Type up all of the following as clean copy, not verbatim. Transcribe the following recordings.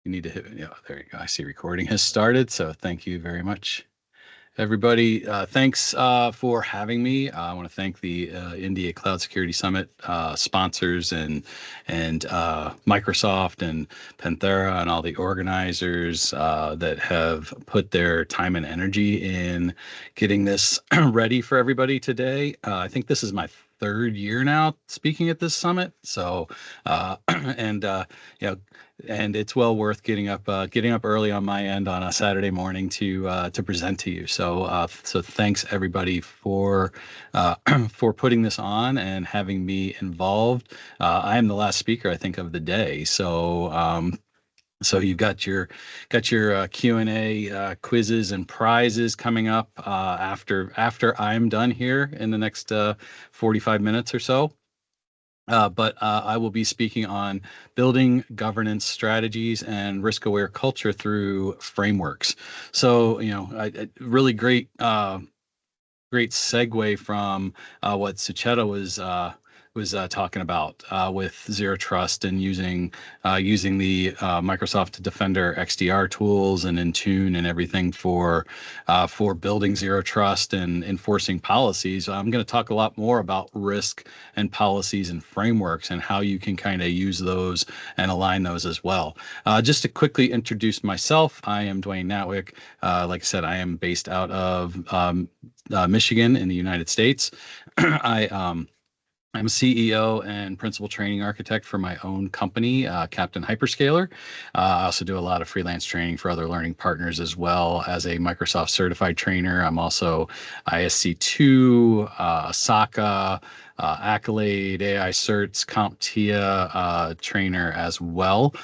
You need to hit, yeah, there you go. I see recording has started. So thank you very much, everybody. Thanks for having me. I want to thank the India Cloud Security Summit sponsors and Microsoft and Panthera and all the organizers that have put their time and energy in getting this ready for everybody today. I think this is my third year now speaking at this summit. So, and you know, and it's well worth getting up early on my end on a Saturday morning to present to you. So so thanks everybody for for putting this on and having me involved. I am the last speaker, I think, of the day. So so you've got your Q&A quizzes and prizes coming up after I'm done here in the next 45 minutes or so. But I will be speaking on building governance strategies and risk-aware culture through frameworks. So, you know, really great segue from what Sucheta was talking about with zero trust and using the Microsoft Defender XDR tools and Intune and everything for building zero trust and enforcing policies. I'm going to talk a lot more about risk and policies and frameworks and how you can kind of use those and align those as well. Just to quickly introduce myself, I am Dwayne Natwick. Like I said, I am based out of Michigan in the United States. I'm a CEO and principal training architect for my own company, Captain Hyperscaler. I also do a lot of freelance training for other learning partners as well as a Microsoft certified trainer. I'm also ISC2, ISACA, Accolade, AI Certs, CompTIA trainer as well.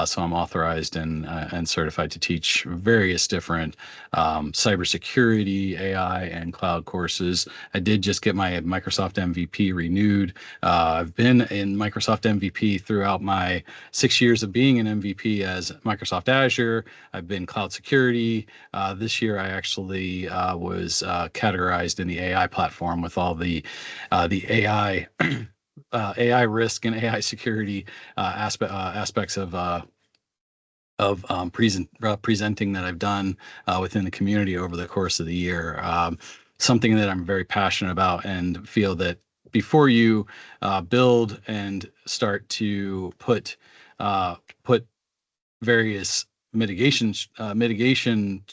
So I'm authorized and certified to teach various different cybersecurity, AI, and cloud courses. I did just get my Microsoft MVP renewed. I've been in Microsoft MVP throughout my 6 years of being an MVP as Microsoft Azure. I've been cloud security. This year, I actually was categorized in the AI platform with all the AI AI risk and AI security aspects of presenting that I've done within the community over the course of the year. Something that I'm very passionate about and feel that before you build and start to put various mitigation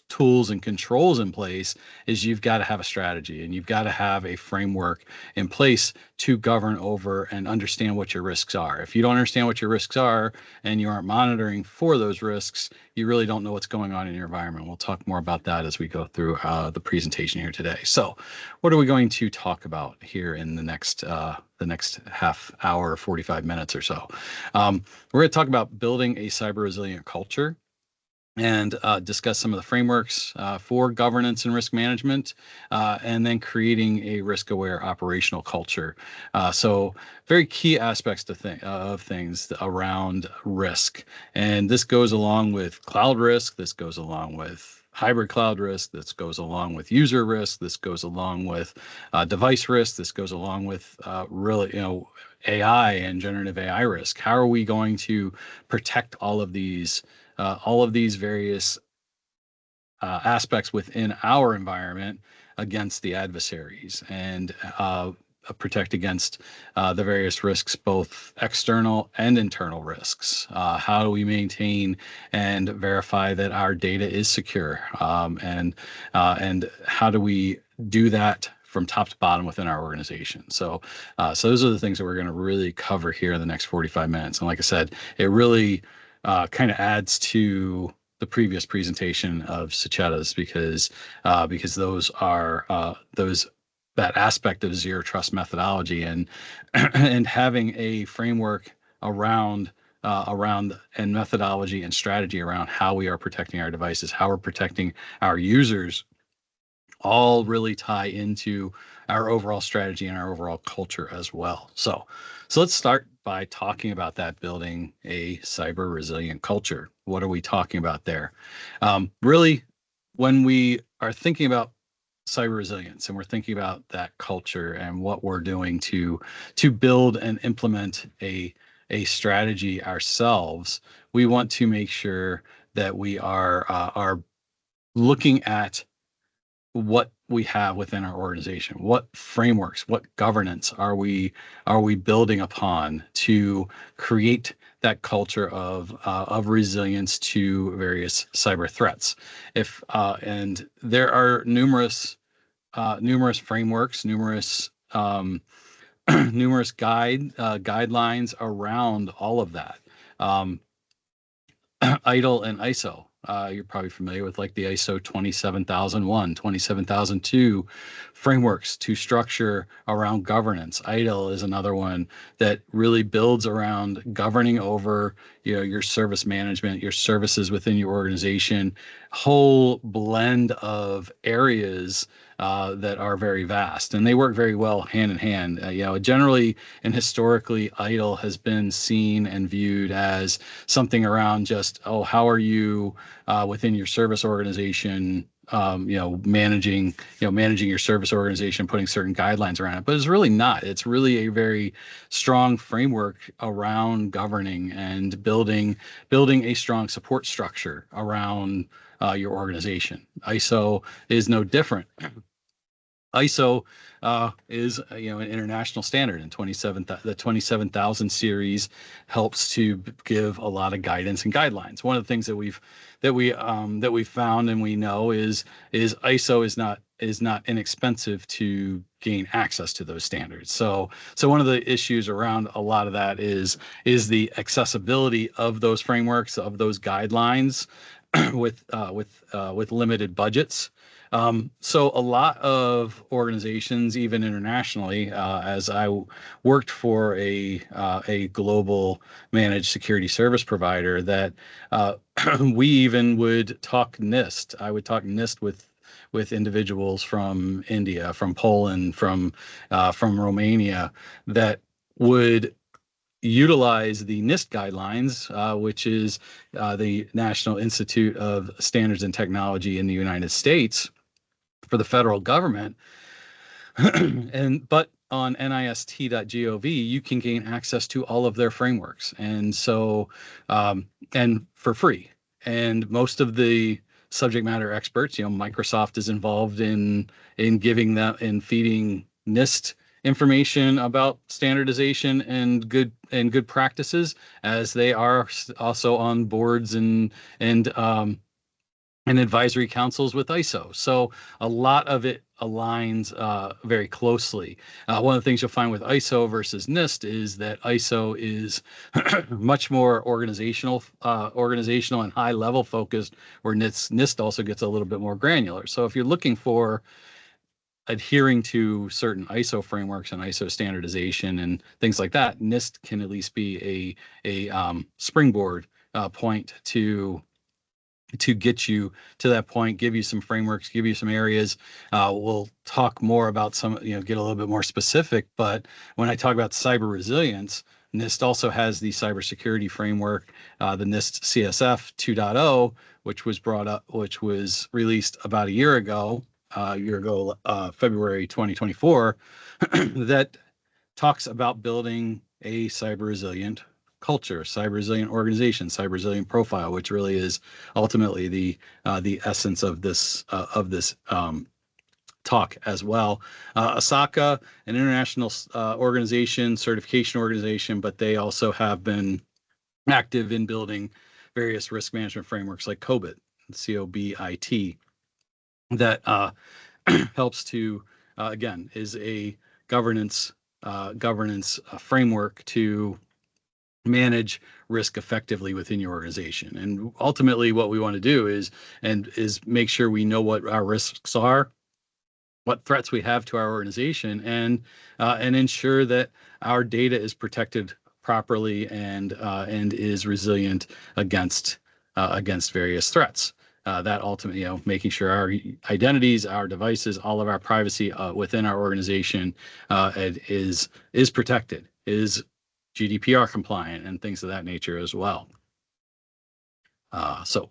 tools and controls in place, is you've got to have a strategy and you've got to have a framework in place to govern over and understand what your risks are. If you don't understand what your risks are and you aren't monitoring for those risks, you really don't know what's going on in your environment. We'll talk more about that as we go through the presentation here today. So what are we going to talk about here in the next half hour, 45 minutes or so? We're going to talk about building a cyber resilient culture and discuss some of the frameworks for governance and risk management, and then creating a risk-aware operational culture. So very key aspects of things around risk. And this goes along with cloud risk. This goes along with hybrid cloud risk. This goes along with user risk. This goes along with device risk. This goes along with really, AI and generative AI risk. How are we going to protect all of these various aspects within our environment against the adversaries and protect against the various risks, both external and internal risks? How do we maintain and verify that our data is secure? And how do we do that from top to bottom within our organization? So those are the things that we're going to really cover here in the next 45 minutes. And like I said, it really kind of adds to the previous presentation of Sucheta's because those are that aspect of zero trust methodology and and having a framework around and methodology and strategy around how we are protecting our devices, how we're protecting our users, all really tie into our overall strategy and our overall culture as well. So let's start by talking about that, building a cyber resilient culture. What are we talking about there? Really, when we are thinking about cyber resilience and we're thinking about that culture and what we're doing to build and implement a a strategy ourselves, we want to make sure that we are looking at what we have within our organization, what frameworks, what governance are we building upon to create that culture of resilience to various cyber threats. If and there are numerous frameworks, numerous guidelines around all of that. Um, ITIL and ISO. You're probably familiar with like the ISO 27001, 27002 frameworks to structure around governance. ITIL is another one that really builds around governing over, your service management, your services within your organization, whole blend of areas that are very vast, and they work very well hand in hand. Generally and historically, ITIL has been seen and viewed as something around just, oh, how are you within your service organization, managing your service organization, putting certain guidelines around it. But it's really not. It's really a very strong framework around governing and building a strong support structure around your organization. ISO is no different. ISO is an international standard, and the 27000 series helps to give a lot of guidance and guidelines. One of the things that we found and we know is ISO is not inexpensive to gain access to those standards. So one of the issues around a lot of that is the accessibility of those frameworks, of those guidelines with limited budgets. So a lot of organizations, even internationally, as I worked for a global managed security service provider, that we even would talk NIST. I would talk NIST with individuals from India, from Poland, from Romania, that would utilize the NIST guidelines, which is the National Institute of Standards and Technology in the United States for the federal government. But on NIST.gov, you can gain access to all of their frameworks, and so and for free. And most of the subject matter experts, Microsoft is involved in giving that, in feeding NIST information about standardization and good practices, as they are also on boards and advisory councils with ISO. So a lot of it aligns very closely. One of the things you'll find with ISO versus NIST is that ISO is much more organizational and high level focused, where NIST also gets a little bit more granular. So if you're looking for adhering to certain ISO frameworks and ISO standardization and things like that, NIST can at least be a springboard point to get you to that point, give you some frameworks, give you some areas. We'll talk more about some, get a little bit more specific. But when I talk about cyber resilience, NIST also has the cybersecurity framework, the NIST CSF 2.0, which was released about a year ago, February 2024, that talks about building a cyber resilient culture, cyber resilient organization, cyber resilient profile, which really is ultimately the essence of this talk as well. ISACA, an international organization, certification organization, but they also have been active in building various risk management frameworks like COBIT, COBIT, that helps to again, is a governance framework to manage risk effectively within your organization. And ultimately what we want to do is make sure we know what our risks are, what threats we have to our organization, and ensure that our data is protected properly and is resilient against various threats. That ultimately, making sure our identities, our devices, all of our privacy within our organization is protected, is GDPR compliant, and things of that nature as well. So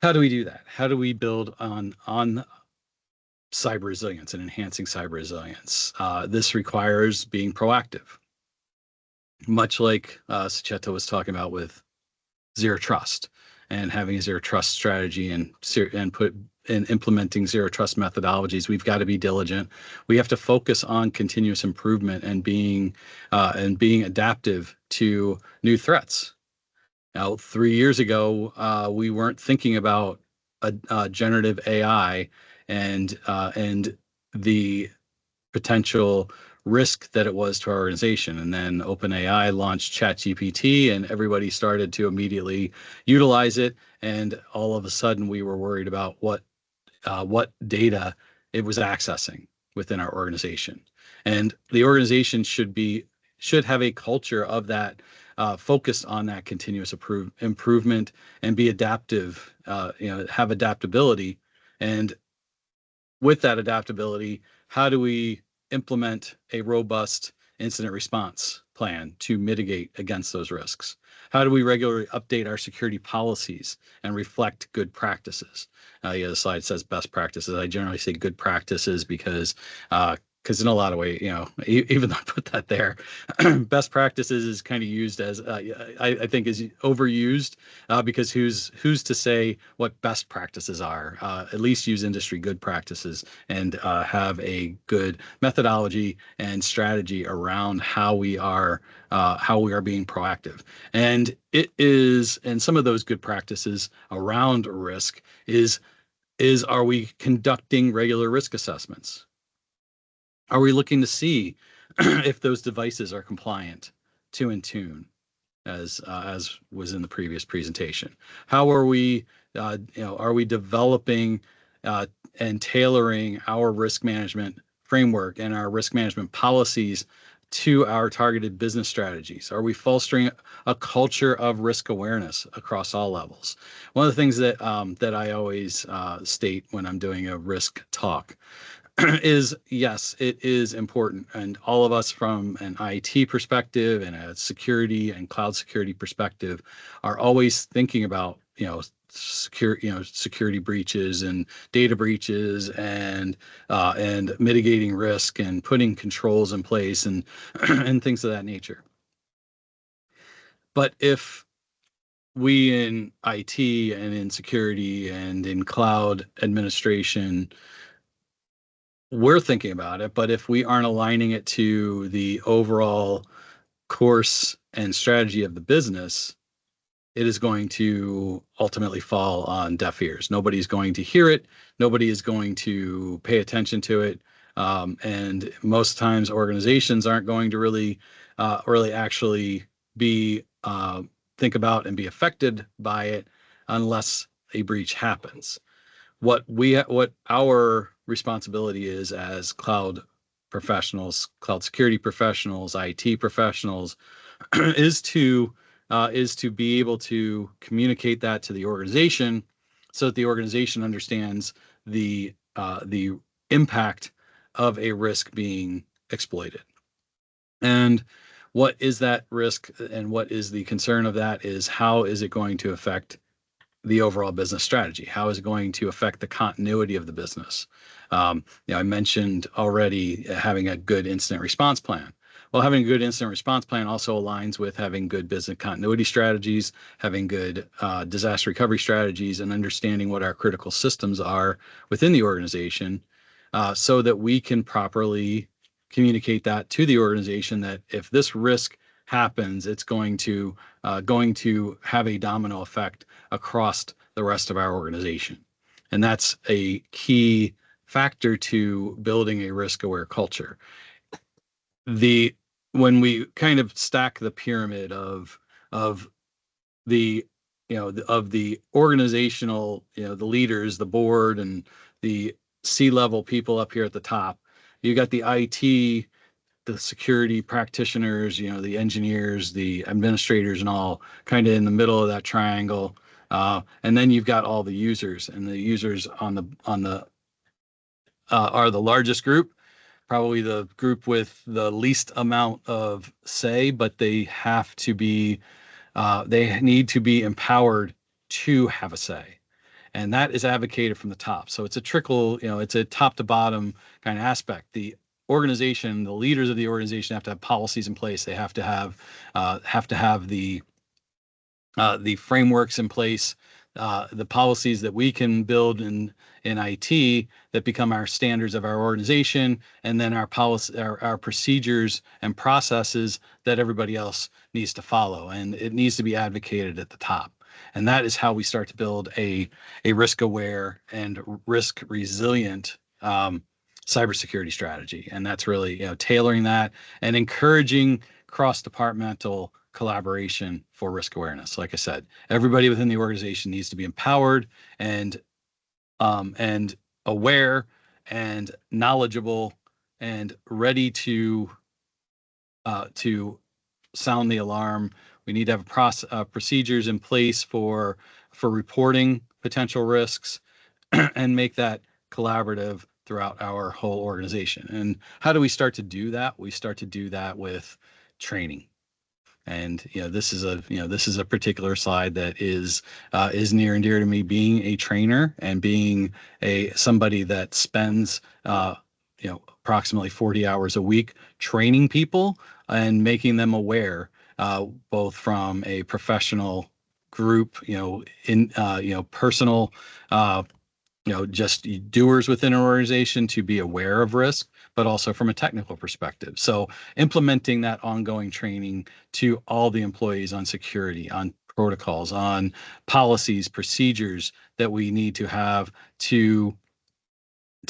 how do we do that? How do we build on cyber resilience and enhancing cyber resilience? This requires being proactive. much like Sucheta was talking about with zero trust and having a zero trust strategy and implementing zero trust methodologies. We've got to be diligent. We have to focus on continuous improvement and being adaptive to new threats. Now, 3 years ago, we weren't thinking about generative AI and the potential risk that it was to our organization. And then OpenAI launched ChatGPT, and everybody started to immediately utilize it. And all of a sudden, we were worried about what data it was accessing within our organization. And the organization should have a culture of that, focused on that continuous improvement and be adaptive, have adaptability. And with that adaptability, how do we implement a robust incident response plan to mitigate against those risks? How do we regularly update our security policies and reflect good practices? The slide says best practices. I generally say good practices because in a lot of ways, even though I put that there, best practices is kind of used as, I think is overused, because who's to say what best practices are? At least use industry good practices and have a good methodology and strategy around how we are being proactive. And some of those good practices around risk is are we conducting regular risk assessments? Are we looking to see if those devices are compliant to Intune, as was in the previous presentation? How are we, are we developing and tailoring our risk management framework and our risk management policies to our targeted business strategies? Are we fostering a culture of risk awareness across all levels? One of the things that I always state when I'm doing a risk talk is, yes, it is important. And all of us from an IT perspective and a security and cloud security perspective are always thinking about, security breaches and data breaches and mitigating risk and putting controls in place and and things of that nature. But if we in IT and in security and in cloud administration, we're thinking about it, but if we aren't aligning it to the overall course and strategy of the business, it is going to ultimately fall on deaf ears. Nobody's going to hear it. Nobody is going to pay attention to it. And most times organizations aren't going to really actually be think about and be affected by it unless a breach happens. What our responsibility is as cloud professionals, cloud security professionals, IT professionals, is to be able to communicate that to the organization so that the organization understands the impact of a risk being exploited. And what is that risk and what is the concern of that is how is it going to affect the overall business strategy? How is it going to affect the continuity of the business? I mentioned already having a good incident response plan. Well, having a good incident response plan also aligns with having good business continuity strategies, having good disaster recovery strategies, and understanding what our critical systems are within the organization, so that we can properly communicate that to the organization that if this risk happens, it's going to have a domino effect across the rest of our organization. And that's a key factor to building a risk-aware culture. When we kind of stack the pyramid of the of the organizational, the leaders, the board, and the C-level people up here at the top, you got the IT, the security practitioners, the engineers, the administrators, and all kind of in the middle of that triangle. And then you've got all the users, and the users on the are the largest group, probably the group with the least amount of say, but they need to be empowered to have a say. And that is advocated from the top. So it's a trickle, it's a top to bottom kind of aspect. The organization, the leaders of the organization have to have policies in place. They have to have the frameworks in place, the policies that we can build in IT that become our standards of our organization, and then our policy, our procedures and processes that everybody else needs to follow, and it needs to be advocated at the top. And that is how we start to build a risk aware and risk resilient cybersecurity strategy. And that's really, tailoring that and encouraging cross departmental collaboration for risk awareness. Like I said, everybody within the organization needs to be empowered and aware and knowledgeable and ready to sound the alarm. We need to have procedures in place for reporting potential risks and make that collaborative throughout our whole organization. And how do we start to do that? We start to do that with training. And this is a particular slide that is near and dear to me, being a trainer and being somebody that spends approximately 40 hours a week training people and making them aware, both from a professional group, personal, just doers within an organization to be aware of risk, but also from a technical perspective. So implementing that ongoing training to all the employees on security, on protocols, on policies, procedures that we need to have to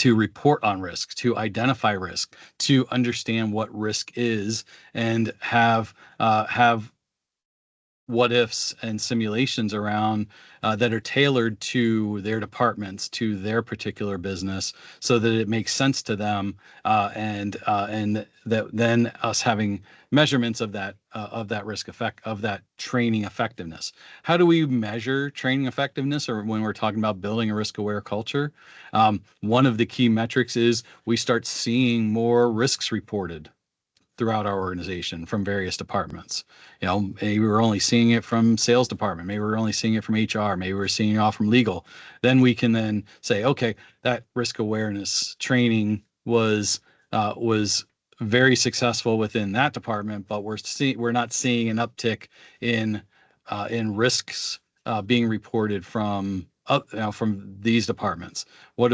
report on risk, to identify risk, to understand what risk is, and have what ifs and simulations around that are tailored to their departments, to their particular business, so that it makes sense to them, and that then us having measurements of that risk effect, of that training effectiveness. How do we measure training effectiveness, or when we're talking about building a risk aware culture? One of the key metrics is we start seeing more risks reported throughout our organization from various departments. Maybe we're only seeing it from sales department, maybe we're only seeing it from HR, maybe we're seeing it all from legal. Then we can then say, okay, that risk awareness training was very successful within that department, but we're not seeing an uptick in risks being reported from these departments. Where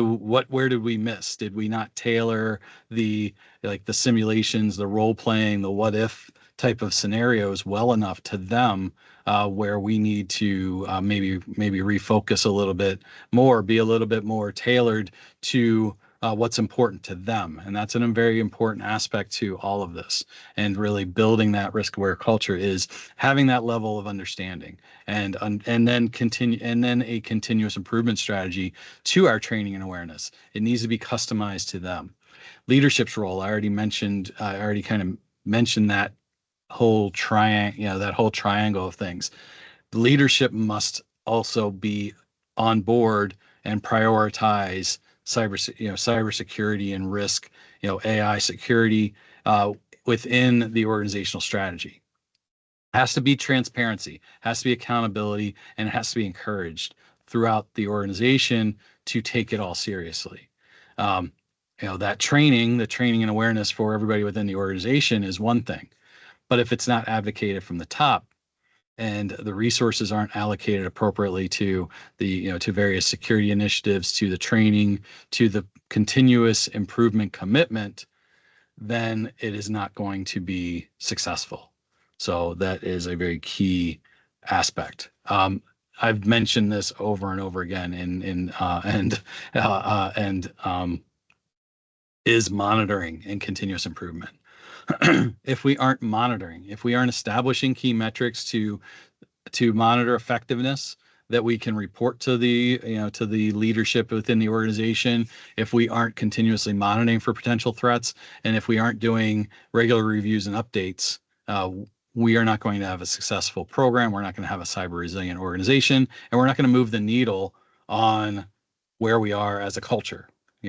did we miss? Did we not tailor the simulations, the role playing, the what if type of scenarios well enough to them, where we need to maybe refocus a little bit more, be a little bit more tailored to what's important to them? And that's a very important aspect to all of this. And really building that risk aware culture is having that level of understanding, and then a continuous improvement strategy to our training and awareness. It needs to be customized to them. Leadership's role, I already kind of mentioned that whole triangle of things. Leadership must also be on board and prioritize cybersecurity and risk, AI security within the organizational strategy. Has to be transparency, has to be accountability, and it has to be encouraged throughout the organization to take it all seriously. That the training and awareness for everybody within the organization is one thing, but if it's not advocated from the top, and the resources aren't allocated appropriately to to various security initiatives, to the training, to the continuous improvement commitment, then it is not going to be successful. So that is a very key aspect. I've mentioned this over and over again, is monitoring and continuous improvement. If we aren't monitoring, if we aren't establishing key metrics to monitor effectiveness that we can report to the leadership within the organization, if we aren't continuously monitoring for potential threats, and if we aren't doing regular reviews and updates, we are not going to have a successful program. We're not going to have a cyber resilient organization, and we're not going to move the needle on where we are as a culture,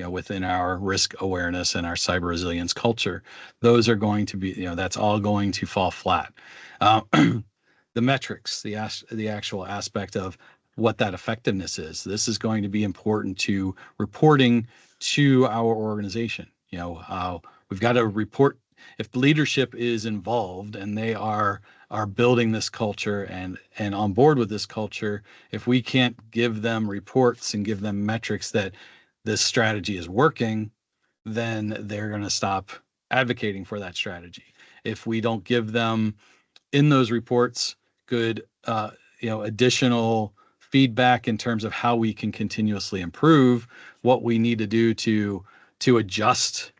within our risk awareness and our cyber resilience culture. Those are going to be, that's all going to fall flat. The metrics, the actual aspect of what that effectiveness is. This is going to be important to reporting to our organization. we've got to report. If leadership is involved and they are building this culture and on board with this culture, if we can't give them reports and give them metrics that this strategy is working, then they're going to stop advocating for that strategy. If we don't give them in those reports good additional feedback in terms of how we can continuously improve, what we need to do to adjust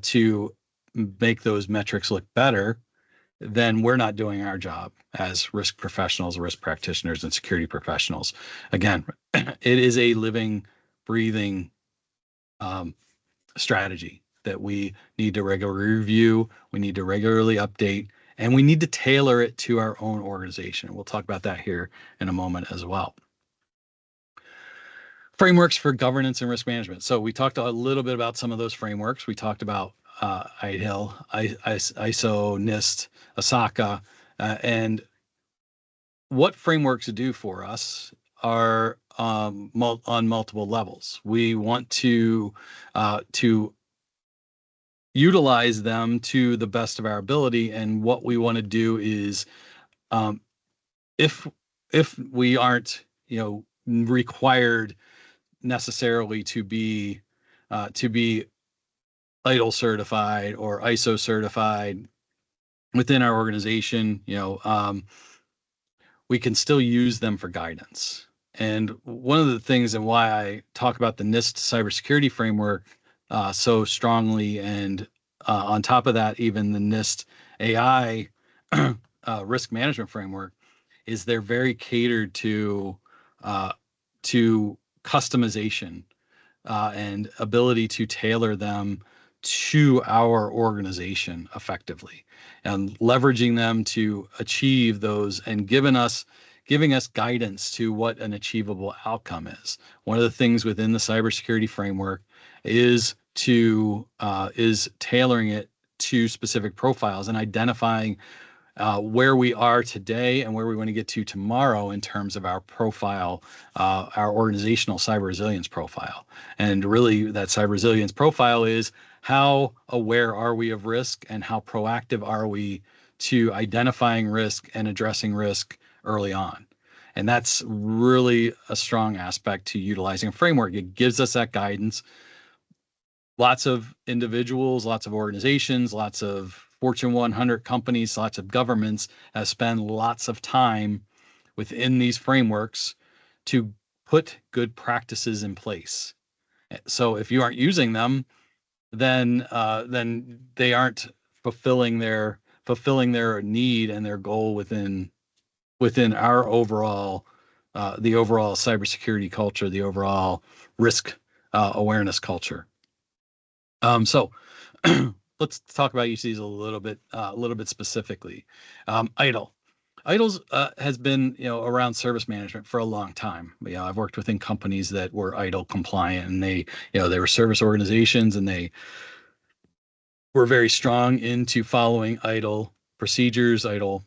to make those metrics look better, then we're not doing our job as risk professionals, risk practitioners, and security professionals. Again, it is a living, breathing strategy that we need to regularly review, we need to regularly update, and we need to tailor it to our own organization. We'll talk about that here in a moment as well. Frameworks for governance and risk management. So we talked a little bit about some of those frameworks. We talked about ITIL, ISO, NIST, ISACA, and what frameworks do for us are on multiple levels. We want to utilize them to the best of our ability, and what we want to do is, if we aren't required necessarily to be ITIL certified or ISO certified within our organization, we can still use them for guidance. And one of the things and why I talk about the NIST cybersecurity framework so strongly, and on top of that, even the NIST AI risk management framework, is they're very catered to customization and ability to tailor them to our organization effectively, and leveraging them to achieve those and giving us guidance to what an achievable outcome is. One of the things within the cybersecurity framework is tailoring it to specific profiles and identifying where we are today and where we want to get to tomorrow in terms of our profile, our organizational cyber resilience profile. And really, that cyber resilience profile is how aware are we of risk and how proactive are we to identifying risk and addressing risk early on. And that's really a strong aspect to utilizing a framework. It gives us that guidance. Lots of individuals, lots of organizations, lots of Fortune 100 companies, lots of governments have spent lots of time within these frameworks to put good practices in place. So if you aren't using them, then they aren't fulfilling their need and their goal within our overall the overall cybersecurity culture, the overall risk awareness culture. So let's talk about each of these a little bit specifically. ITIL. ITIL's has been around service management for a long time. I've worked within companies that were ITIL compliant, and they were service organizations, and they were very strong into following ITIL procedures, ITIL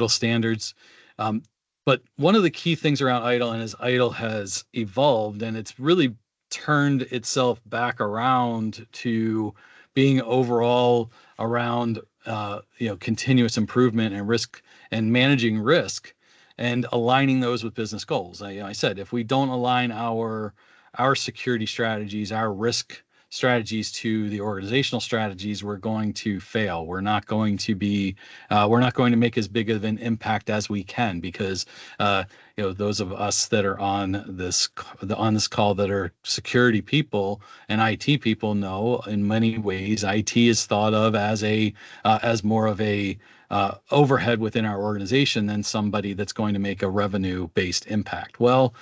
standards. But one of the key things around ITIL, and as ITIL has evolved, and it's really turned itself back around to being overall around continuous improvement and risk and managing risk and aligning those with business goals. I said, if we don't align our security strategies, our risk strategies to the organizational strategies, we're going to fail. We're not going to make as big of an impact as we can, because those of us that are on this call that are security people and IT people know, in many ways, IT is thought of as more of a overhead within our organization than somebody that's going to make a revenue-based impact. Well,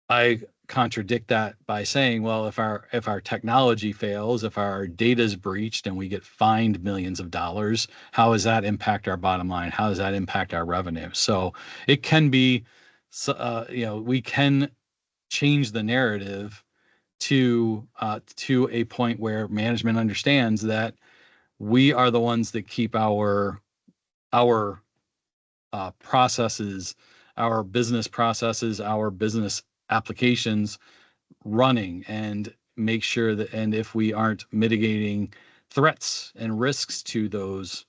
I contradict that by saying, well, if our technology fails, if our data is breached and we get fined millions of dollars, how does that impact our bottom line? How does that impact our revenue? So it can be, we can change the narrative to a point where management understands that we are the ones that keep our processes, our business processes, our business applications running and make sure that, and if we aren't mitigating threats and risks to those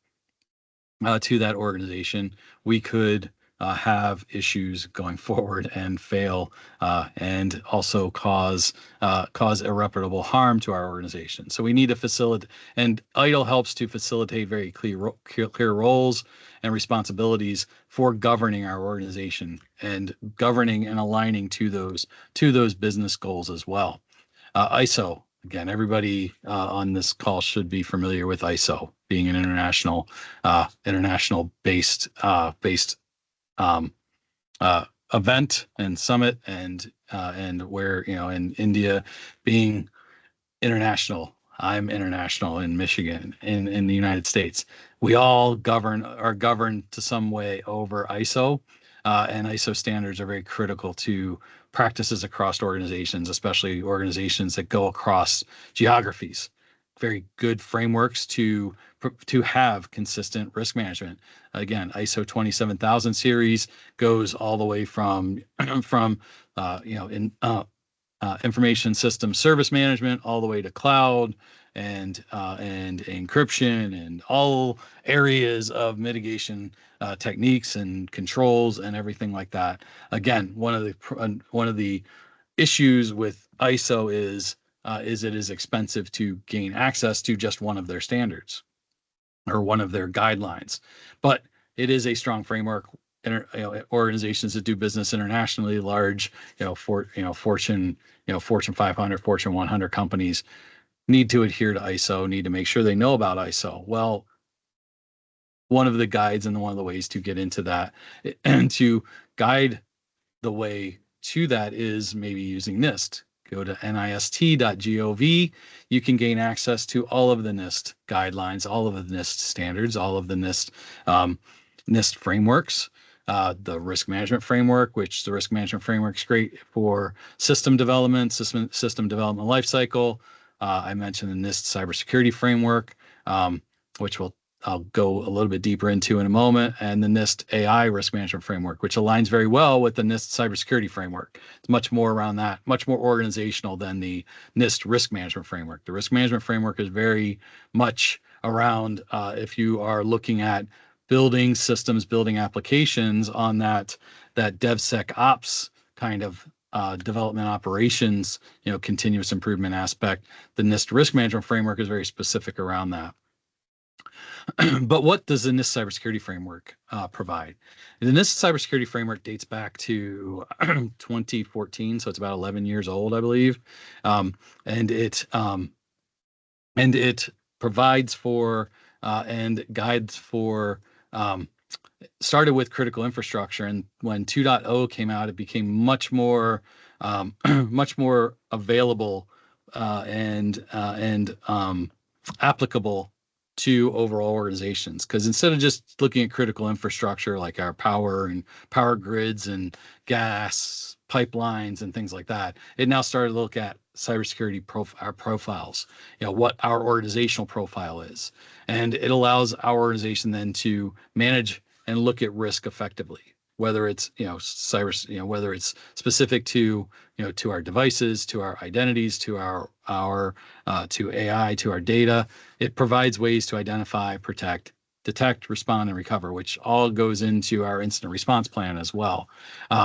to that organization, we could have issues going forward and fail, and also cause irreparable harm to our organization. So we need to facilitate, and ITIL helps to facilitate very clear roles and responsibilities for governing our organization and governing and aligning to those business goals as well. ISO. Again, everybody on this call should be familiar with ISO, being an international based event and summit, and where, in India being international. I'm international in Michigan, in the United States. We all are governed to some way over ISO, and ISO standards are very critical to practices across organizations, especially organizations that go across geographies. Very good frameworks to have consistent risk management. Again, ISO 27000 series goes all the way from information system service management all the way to cloud and encryption and all areas of mitigation techniques and controls and everything like that. Again, one of the issues with ISO is it is expensive to gain access to just one of their standards or one of their guidelines, but it is a strong framework. Organizations that do business internationally, large, Fortune 500, Fortune 100 companies need to adhere to ISO, need to make sure they know about ISO. Well, one of the guides and one of the ways to get into that and to guide the way to that is maybe using NIST. Go to nist.gov. You can gain access to all of the NIST guidelines, all of the NIST standards, all of the NIST frameworks. The risk management framework, which the risk management framework is great for system development lifecycle. I mentioned the NIST cybersecurity framework, which I'll go a little bit deeper into in a moment, and the NIST AI risk management framework, which aligns very well with the NIST cybersecurity framework. It's much more around that, much more organizational than the NIST risk management framework. The risk management framework is very much around if you are looking at building systems, building applications on that DevSecOps kind of development operations, continuous improvement aspect. The NIST risk management framework is very specific around that. But what does the NIST cybersecurity framework provide? The NIST cybersecurity framework dates back to 2014, so it's about 11 years old, I believe, and it provides for and guides for. Started with critical infrastructure, and when 2.0 came out, it became much more available and applicable to overall organizations. Because instead of just looking at critical infrastructure like our power grids and gas pipelines and things like that, it now started to look at cybersecurity our profiles, what our organizational profile is, and it allows our organization then to manage and look at risk effectively, whether it's whether it's specific to to our devices, to our identities, to our to AI, to our data. It provides ways to identify, protect, detect, respond, and recover, which all goes into our incident response plan as well.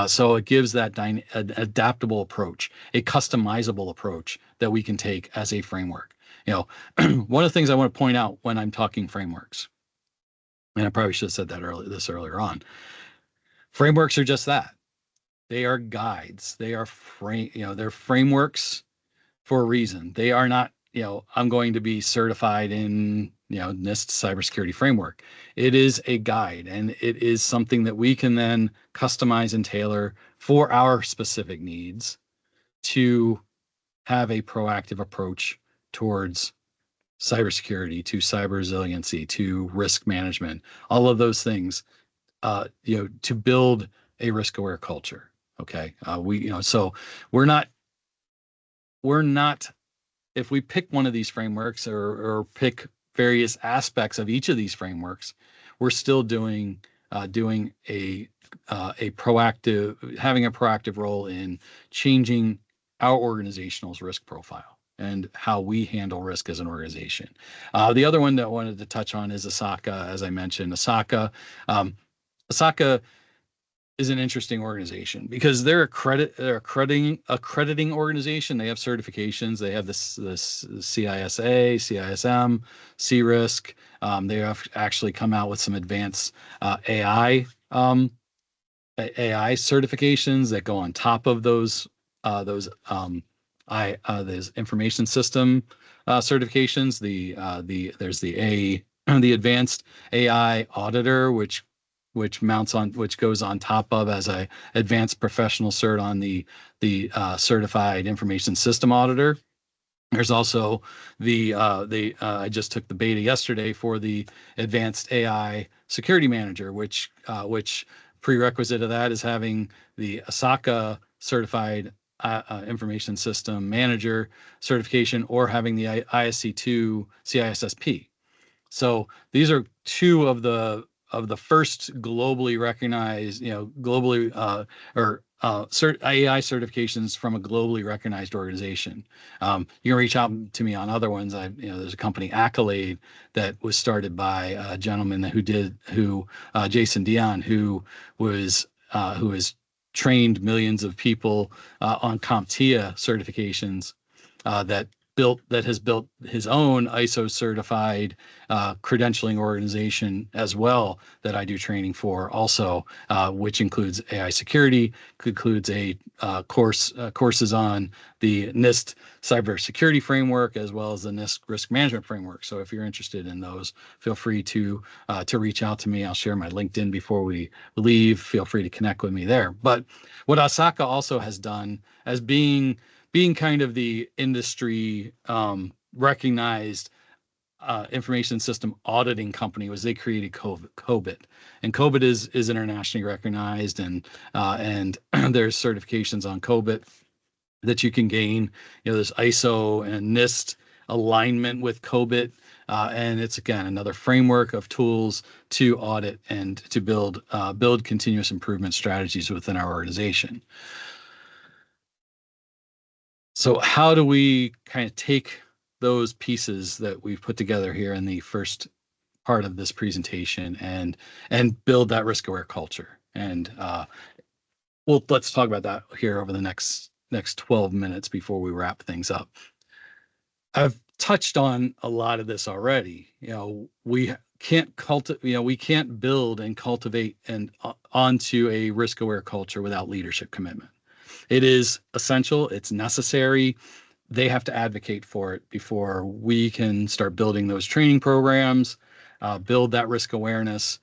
So it gives that adaptable approach, a customizable approach that we can take as a framework. One of the things I want to point out when I'm talking frameworks, and I probably should have said that earlier on, frameworks are just that. They are guides. They are they're frameworks for a reason. They are not, I'm going to be certified in NIST cybersecurity framework. It is a guide, and it is something that we can then customize and tailor for our specific needs to have a proactive approach towards cybersecurity, to cyber resiliency, to risk management, all of those things, to build a risk-aware culture. Okay, so we're not. If we pick one of these frameworks or pick various aspects of each of these frameworks, we're still having a proactive role in changing our organization's risk profile. and how we handle risk as an organization. The other one that I wanted to touch on is ISACA. As I mentioned, ISACA is an interesting organization because they're accrediting organization. They have certifications. They have this CISA, CISM, CRISC. They have actually come out with some advanced AI AI certifications that go on top of those those information system certifications. There's the advanced AI auditor, which goes on top of as a advanced professional cert on the certified information system auditor. There's also the I just took the beta yesterday for the advanced AI security manager, which prerequisite of that is having the ISACA certified information system manager certification or having the ISC2 CISSP. So these are two of the first globally recognized, globally AI certifications from a globally recognized organization. You can reach out to me on other ones. There's a company, Accolade, that was started by a gentleman Jason Dion, who has trained millions of people on CompTIA certifications that has built his own ISO certified credentialing organization as well that I do training for also, which includes AI security, includes courses on the NIST cybersecurity framework as well as the NIST risk management framework. So if you're interested in those, feel free to reach out to me. I'll share my LinkedIn before we leave. Feel free to connect with me there. But what ISACA also has done as being kind of the industry recognized information system auditing company was they created COBIT, and COBIT is internationally recognized, and there's certifications on COBIT that you can gain. There's ISO and NIST alignment with COBIT, and it's again another framework of tools to audit and to build continuous improvement strategies within our organization. So how do we kind of take those pieces that we've put together here in the first part of this presentation and build that risk-aware culture? And let's talk about that here over the next 12 minutes before we wrap things up. I've touched on a lot of this already. We can't build and cultivate onto a risk-aware culture without leadership commitment. It is essential. It's necessary. They have to advocate for it before we can start building those training programs, build that risk awareness,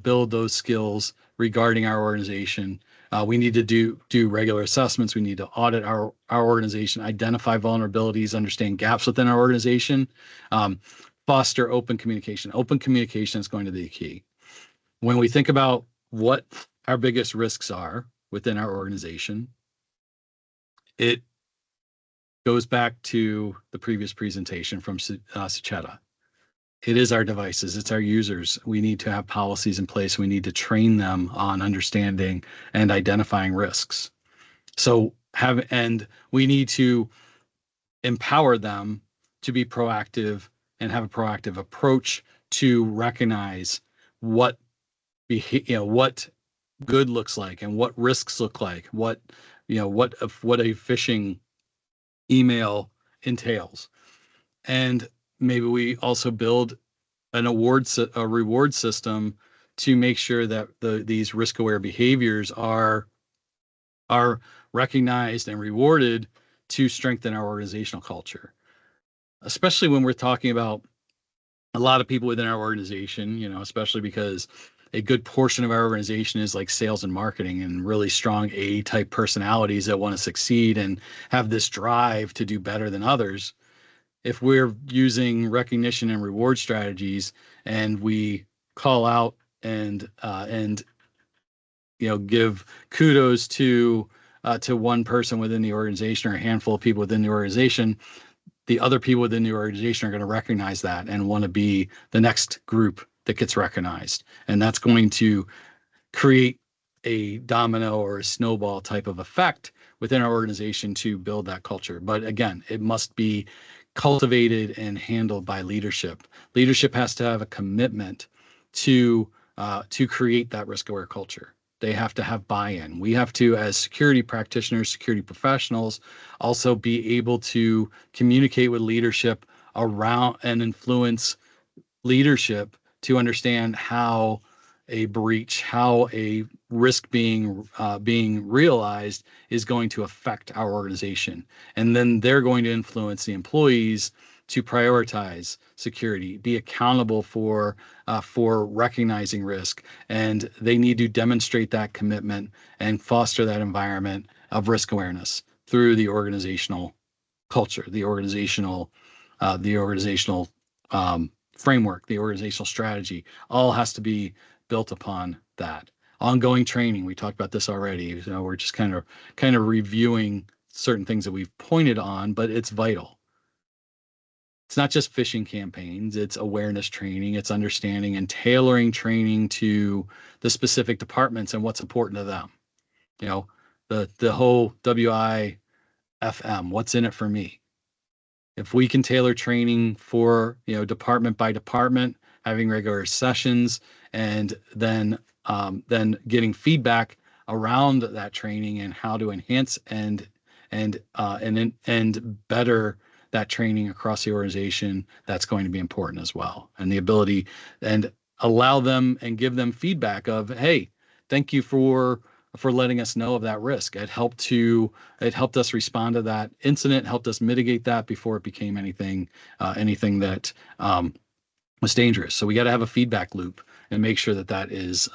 build those skills regarding our organization. We need to do regular assessments. We need to audit our organization, identify vulnerabilities, understand gaps within our organization, foster open communication. Open communication is going to be the key. When we think about what our biggest risks are within our organization, it goes back to the previous presentation from Sucheta. It is our devices. It's our users. We need to have policies in place. We need to train them on understanding and identifying risks. And we need to empower them to be proactive and have a proactive approach to recognize what good looks like and what risks look like, what a phishing email entails. And maybe we also build a reward system to make sure that these risk-aware behaviors are recognized and rewarded to strengthen our organizational culture, especially when we're talking about a lot of people within our organization, especially because a good portion of our organization is like sales and marketing and really strong A-type personalities that want to succeed and have this drive to do better than others. If we're using recognition and reward strategies and we call out and give kudos to one person within the organization or a handful of people within the organization, the other people within the organization are going to recognize that and want to be the next group that gets recognized. And that's going to create a domino or a snowball type of effect within our organization to build that culture. But again, it must be cultivated and handled by leadership. Leadership has to have a commitment to create that risk-aware culture. They have to have buy-in. We have to, as security practitioners, security professionals, also be able to communicate with leadership around and influence leadership to understand how a breach, how a risk being realized is going to affect our organization, and then they're going to influence the employees to prioritize security, be accountable for recognizing risk, and they need to demonstrate that commitment and foster that environment of risk awareness through the organizational culture, the organizational framework, the organizational strategy, all has to be built upon that. Ongoing training, we talked about this already. We're just kind of reviewing certain things that we've pointed on, but it's vital. It's not just phishing campaigns, it's awareness training, it's understanding and tailoring training to the specific departments and what's important to them. The whole WIFM, what's in it for me? If we can tailor training for, department by department, having regular sessions, and then getting feedback around that training and how to enhance and better that training across the organization, that's going to be important as well. And the ability and allow them and give them feedback of, hey, thank you for letting us know of that risk. It helped us respond to that incident, helped us mitigate that before it became anything that was dangerous. So we got to have a feedback loop and make sure that is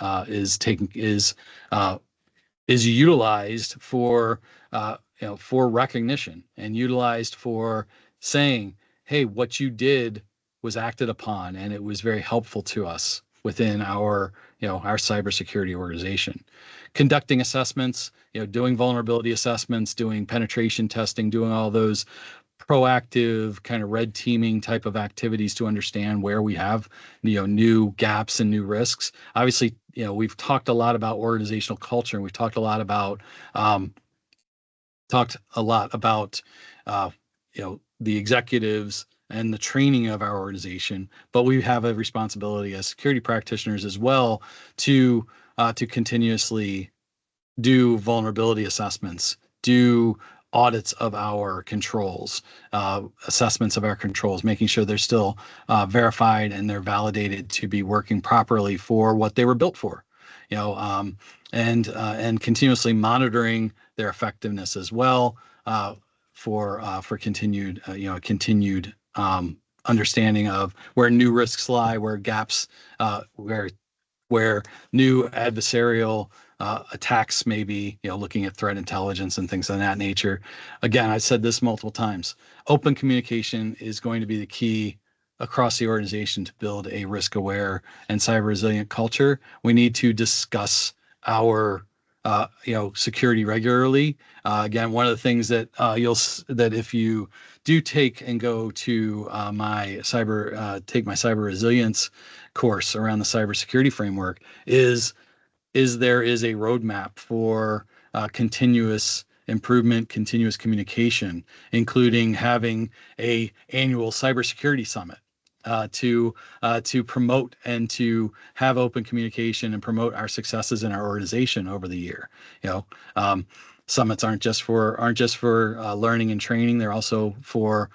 utilized for for recognition and utilized for saying, hey, what you did was acted upon and it was very helpful to us within our cybersecurity organization. Conducting assessments, doing vulnerability assessments, doing penetration testing, doing all those proactive kind of red teaming type of activities to understand where we have new gaps and new risks. Obviously, we've talked a lot about organizational culture, and we've talked a lot about the executives and the training of our organization, but we have a responsibility as security practitioners as well to continuously do vulnerability assessments, do audits of our controls, assessments of our controls, making sure they're still verified and they're validated to be working properly for what they were built for, and continuously monitoring their effectiveness as well, for continued understanding of where new risks lie, where gaps, where new adversarial attacks may be, looking at threat intelligence and things of that nature. Again, I've said this multiple times. Open communication is going to be the key across the organization to build a risk-aware and cyber-resilient culture. We need to discuss our security regularly. Again, one of the things that that if you do take and go to my cyber resilience course around the cybersecurity framework is there is a roadmap for continuous improvement, continuous communication, including having a annual cybersecurity summit to promote and to have open communication and promote our successes in our organization over the year. Summits aren't just for learning and training; they're also for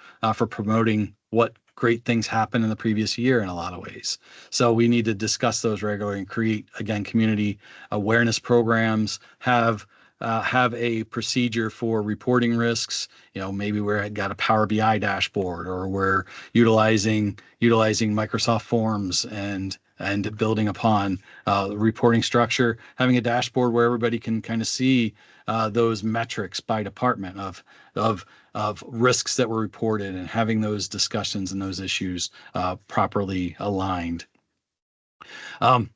promoting what great things happen in the previous year in a lot of ways. So we need to discuss those regularly and create, again, community awareness programs, have a procedure for reporting risks. Maybe we're got a Power BI dashboard, or we're utilizing Microsoft Forms and building upon the reporting structure, having a dashboard where everybody can kind of see those metrics by department of risks that were reported, and having those discussions and those issues properly aligned.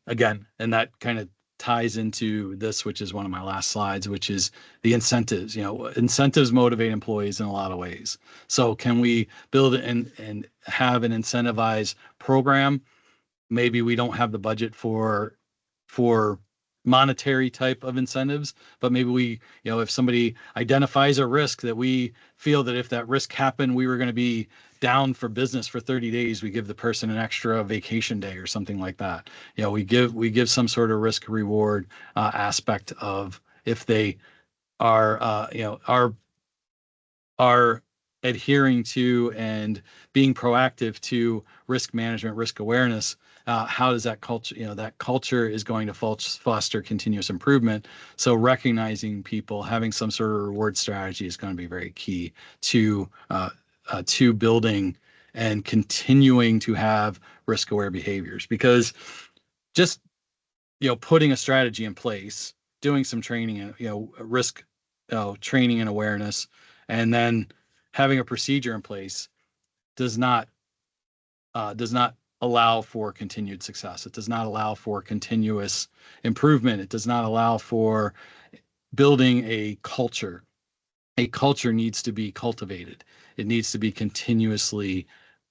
Again, and that kind of ties into this, which is one of my last slides, which is the incentives. Incentives motivate employees in a lot of ways. So can we build and have an incentivized program? Maybe we don't have the budget for monetary type of incentives, but maybe we, if somebody identifies a risk that we feel that if that risk happened, we were going to be down for business for 30 days, we give the person an extra vacation day or something like that. We give some sort of risk reward aspect of if they are, are adhering to and being proactive to risk management, risk awareness. How does that culture, that culture is going to foster continuous improvement. So recognizing people, having some sort of reward strategy is going to be very key to building and continuing to have risk aware behaviors. Because just putting a strategy in place, doing some training and risk training and awareness, and then having a procedure in place does not allow for continued success. It does not allow for continuous improvement. It does not allow for building a culture. A culture needs to be cultivated. It needs to be continuously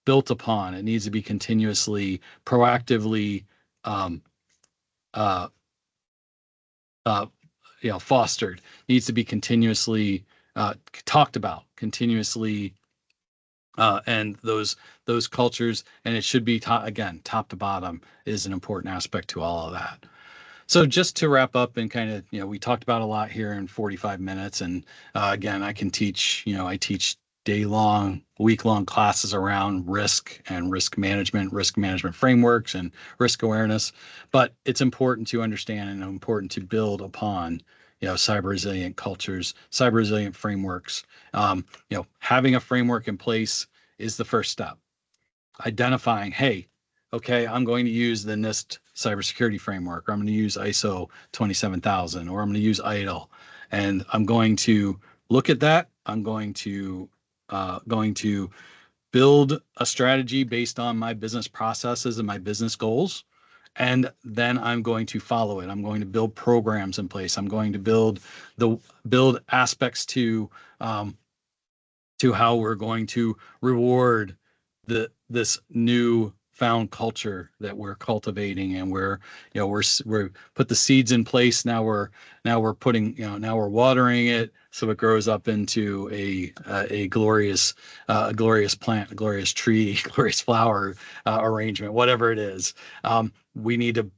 built upon. It needs to be continuously proactively fostered. Needs to be continuously talked about, continuously, and those cultures, and it should be again, top to bottom is an important aspect to all of that. So just to wrap up and kind of, we talked about a lot here in 45 minutes. And again, I teach day-long, week-long classes around risk and risk management frameworks and risk awareness. But it's important to understand and important to build upon, cyber resilient cultures, cyber resilient frameworks. Having a framework in place is the first step. Identifying, hey, okay, I'm going to use the NIST cybersecurity framework, or I'm going to use ISO 27000, or I'm going to use ITIL, and I'm going to look at that. I'm going to build a strategy based on my business processes and my business goals, and then I'm going to follow it. I'm going to build programs in place. I'm going to build aspects to how we're going to reward this new found culture that we're cultivating, and we're put the seeds in place. Now we're putting, now we're watering it so it grows up into a glorious plant, a glorious tree, glorious flower arrangement, whatever it is. We need to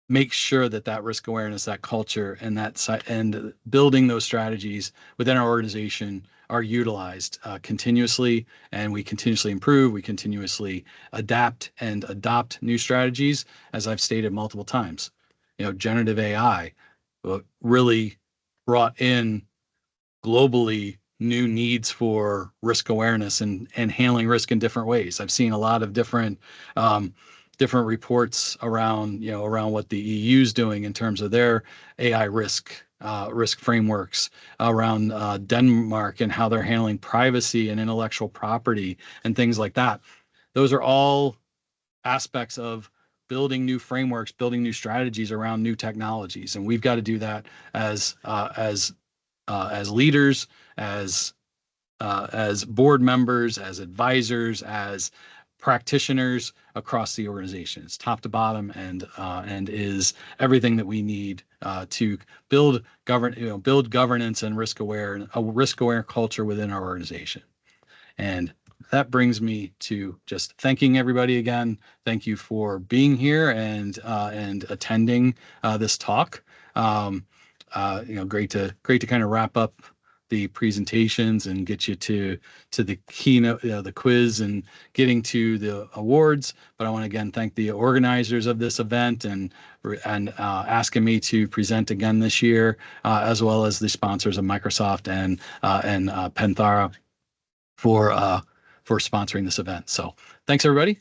make sure that risk awareness, that culture, and building those strategies within our organization are utilized continuously, and we continuously improve, we continuously adapt and adopt new strategies. As I've stated multiple times, generative AI really brought in globally new needs for risk awareness and handling risk in different ways. I've seen a lot of different reports around what the EU is doing in terms of their AI risk frameworks, around Denmark and how they're handling privacy and intellectual property and things like that. Those are all aspects of building new frameworks, building new strategies around new technologies, and we've got to do that as leaders, as board members, as advisors, as practitioners across the organization. It's top to bottom, and is everything that we need to build governance and risk aware culture within our organization. And that brings me to just thanking everybody again. Thank you for being here and attending this talk. Great to kind of wrap up the presentations and get you to the keynote, the quiz, and getting to the awards. But I want to again thank the organizers of this event and asking me to present again this year, as well as the sponsors of Microsoft and Penthara for sponsoring this event. So thanks everybody,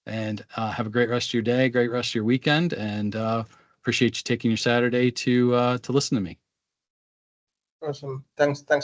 and have a great rest of your day, great rest of your weekend, and appreciate you taking your Saturday to listen to me. Awesome. Thanks